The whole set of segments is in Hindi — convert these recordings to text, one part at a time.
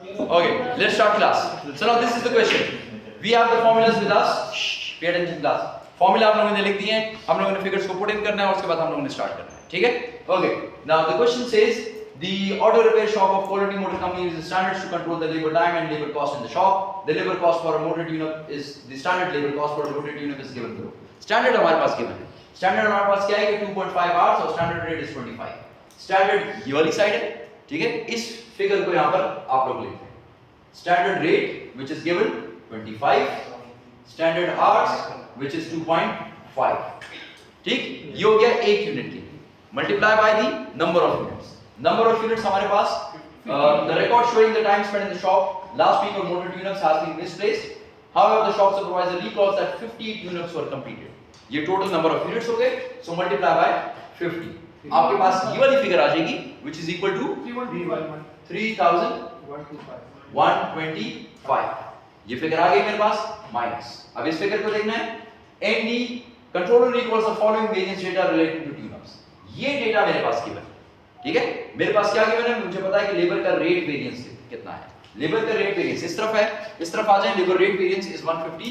Okay, let's start class. So now this is the question. We have the formulas with us. Shh, pay attention class. Formula आप लोगों ने लिख दिए हैं. हम लोगों ने figures को put in करना है और उसके बाद हम लोगों ने start करना है. ठीक है? Okay. Now the question says the auto repair shop of Quality Motor Company uses standards to control the labor time and labor cost in the shop. The labor cost for a motor tune-up is the standard labor cost for a motor tune-up is given below. Standard हमारे पास given है. Standard हमारे पास क्या है कि 2.5 hours और standard rate is 25. Standard ये वाली side है. ठीक है? इस figure को यहाँ पर आप लोग लिखते हैं. Standard rate which is given 25, standard hours which is 2.5. ठीक, ये हो गया एक यूनिट के लिए. Multiply by the number of units. Number of units हमारे पास the record showing the time spent in the shop last week of motor tune-ups has been misplaced. However, the shop supervisor recalls that 50 tune-ups were completed. ये total number of units हो गए. So multiply by 50. आपके पास ये वाली फिगर आ जाएगी which is equal to 3125. ये फिगर आ गई मेरे पास माइनस. अब इस फिगर को देखना है. ND controller recalls the following variance data relating to tune-ups. ये डेटा मेरे पास गिवन है. ठीक है? मेरे पास क्या गिवन है? मुझे पता है कि लेबर का रेट वेरिएंस कितना है. लेबर का रेट वेरिएंस इस तरफ है. इस तरफ आ जाए. Labour rate variance is 150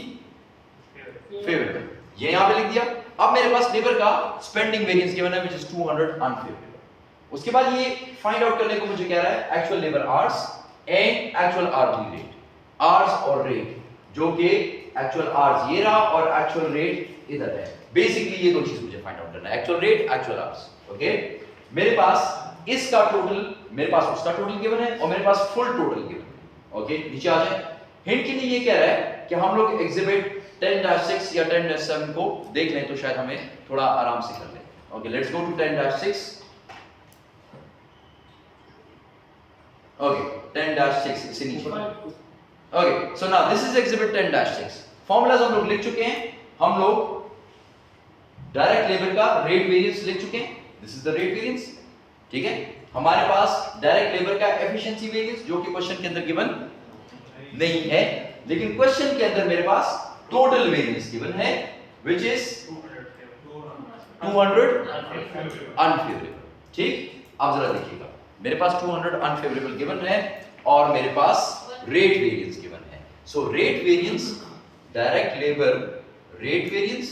favourable. ये यहां पे लिख दिया. अब मेरे पास लेबर का स्पेंडिंग वेरिएंस गिवन है व्हिच इज 200 अनफेवरेबल. उसके बाद ये फाइंड आउट करने को मुझे कह रहा है actual labour hours and actual hourly rate. Hours और रेट जो कि एक्चुअल आवर्स ये रहा और एक्चुअल रेट इधर है. बेसिकली ये दो चीज मुझे फाइंड आउट करना है. Actual rate, actual hours. Okay, मेरे पास इसका टोटल, मेरे पास उसका टोटल गिवन है और मेरे पास फुल टोटल गिवन है. ओके, नीचे आ जाए. हिंट के लिए ये कह रहा है कि हम लोग एग्जिबिट 10-6 या 10-7 को देख लें तो शायद हमें थोड़ा आराम से कर लें. Okay, let's go to 10-6. Okay, 10-6 इसे नीचे. Okay, so now this is exhibit 10-6. Formulas हम लोग लिख चुके हैं. हम लोग डायरेक्ट लेबर का रेट वेरिएंस लिख चुके हैं. This is the rate variance. ठीक है? हमारे पास डायरेक्ट लेबर का एफिशिएंसी वेरिएंस जो कि क्वेश्चन के अंदर गिवन नहीं है, लेकिन क्वेश्चन के अंदर मेरे पास टोटल वेरिएंस गिवन है व्हिच इज 200 अनफेवरेबल. ठीक, अब जरा देखिएगा. मेरे पास 200 अनफेवरेबल गिवन है और मेरे पास रेट वेरिएंस गिवन है. So rate variance, direct labour rate variance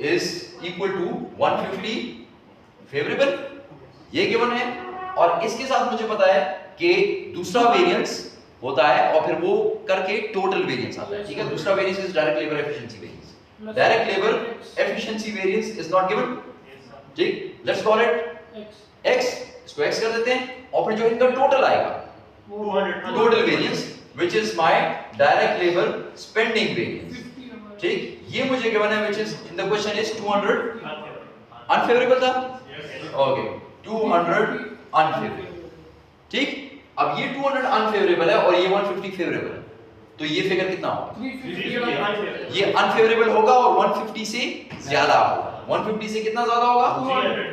is equal to 150 favourable. ये गिवन है और इसके साथ मुझे पता है कि दूसरा वेरिएंस होता है और फिर वो करके टोटल वेरिएंस आता है. ठीक है? दूसरा variance is direct labour efficiency variance. Direct labour efficiency variance is not given. ठीक, लेट्स कॉल इट x. इसको x कर देते हैं और फिर जो इनका टोटल आएगा total variance which is my direct labour spending variance. ठीक, ये मुझे गिवन है which is in the question is 200 unfavourable था. Okay, 200 unfavourable. ठीक, अब ये 200 अनफेवरेबल है और ये 150 फेवरेबल है. तो ये फिगर कितना होगा? ये अनफेवरेबल होगा और 150 से ज्यादा होगा. 150 से कितना ज्यादा होगा?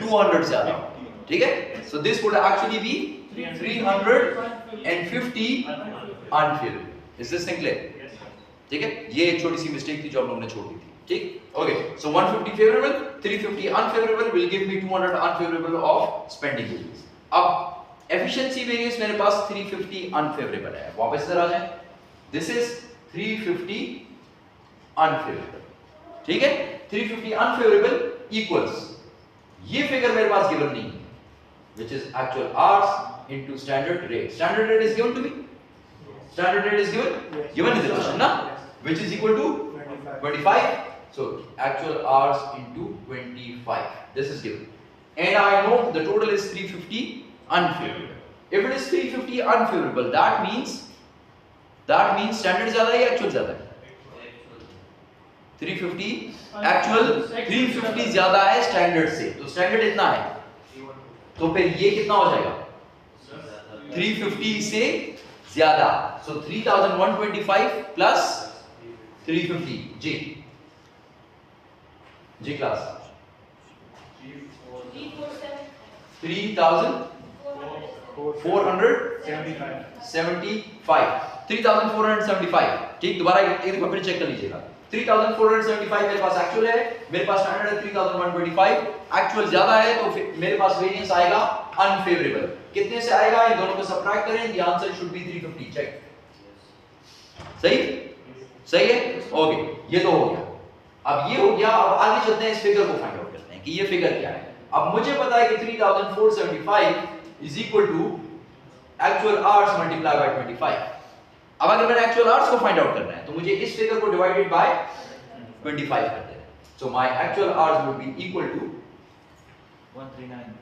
200 ज्यादा होगा. ठीक है? So this would actually be 350 unfavourable. Is this thing clear? ठीक है? ये एक छोटी सी मिस्टेक थी जो हम लोगों ने छोड़ दी थी. ठीक, okay. So 150 favourable, 350 unfavourable will give me 200 unfavourable of spending variance. अब एफिशिएंसी वेरिएंस मेरे पास 350 अनफेवरेबल है. वापस इधर आ जाए. This is 350 unfavourable. ठीक है? 350 अनफेवरेबल इक्वल्स ये फिगर मेरे पास गिवन नहीं है which is actual hours into standard rate. Standard rate is given to me. Standard rate is given. Given in the question, na? Which is equal to 25. So actual hours into 25. This is given. And I know the total is 350 unfavorable. If it is 350 unfavorable, that means standard ज़्यादा है या actual ज़्यादा है? 350 actual 350 ज़्यादा है standard से. तो standard इतना है. तो फिर ये कितना हो जाएगा? 350 से ज्यादा. सो 3125 प्लस 350. जी क्लास 3475. ठीक, दोबारा एक दफा फिर चेक कर लीजिएगा. 3475 मेरे पास एक्चुअल है, मेरे पास स्टैंडर्ड है 3125. एक्चुअल ज्यादा है तो फिर मेरे पास वेरिएंस आएगा अनफेवरेबल. कितने से आएगा, इन दोनों को सबट्रैक्ट करें, the answer should be 350. Check. सही सही है. ओके, ये तो हो गया. अब ये हो गया. अब आगे चलते हैं, इस फिगर को फाइंड आउट करते हैं कि ये फिगर क्या है. अब मुझे पता है कि 3475 is equal to actual hours multiply by 25. अब अगर मैंने एक्चुअल आवर्स को फाइंड आउट करना है तो मुझे इस फिगर को डिवाइडेड बाय 25 कर देना है. So my actual hours would be equal to 139.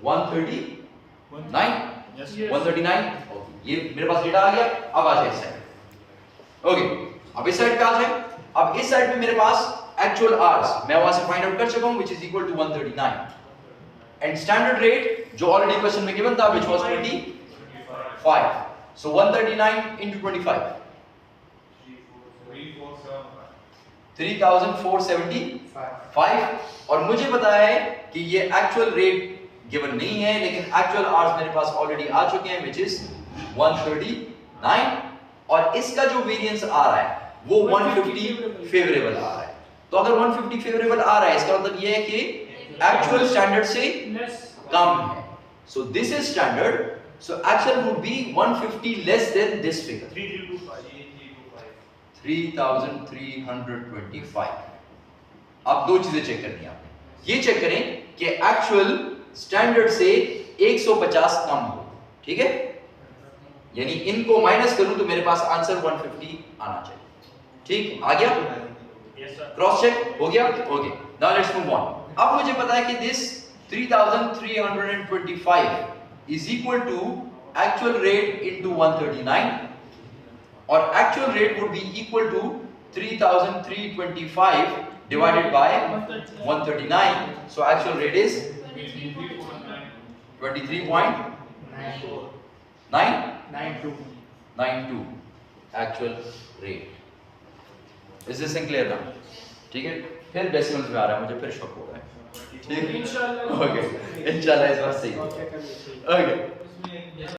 139. Yes. 139. Okay, ये मेरे पास डेटा आ गया. अब आ जाए इस साइड. ओके, अब इस साइड पे आ जाए. अब इस साइड पे मेरे पास एक्चुअल आवर्स मैं वहां से फाइंड आउट कर चुका हूं, which is equal to 139. And standard rate जो ऑलरेडी क्वेश्चन में गिवन था, व्हिच वाज 25. So 139 into 25, 3475. और मुझे पता है कि ये एक्चुअल रेट गिवन नहीं है, लेकिन एक्चुअल आवर्स मेरे पास ऑलरेडी आ चुके हैं, व्हिच इज 139. और इसका जो वेरिएंस आ रहा है वो 150 फेवरेबल आ रहा है. तो अगर 150 फेवरेबल आ रहा है, इसका मतलब ये है कि एक्चुअल स्टैंडर्ड से कम है. So this is standard. So actual would be 150 less than this figure 3325. अब दो चीजें चेक करनी है आपने. ये चेक करें कि एक्चुअल स्टैंडर्ड से 150 कम हो. ठीक है, यानी इनको माइनस करूं तो मेरे पास आंसर 150 आना चाहिए. ठीक, आ गया. क्रॉस चेक हो गया. Okay, now let's move on. अब मुझे पता है कि this 3325 is equal to actual rate into 139, और actual rate would be equal to 3325 divided by 139. So actual rate is 23.992 actual rate. Is this clear now? ठीक है. फिर डेसिमल्स में आ रहा है, मुझे फिर शॉक हो रहा है. ठीक है, इंशाल्लाह. ओके, इंशाल्लाह इस बार सही. ओके.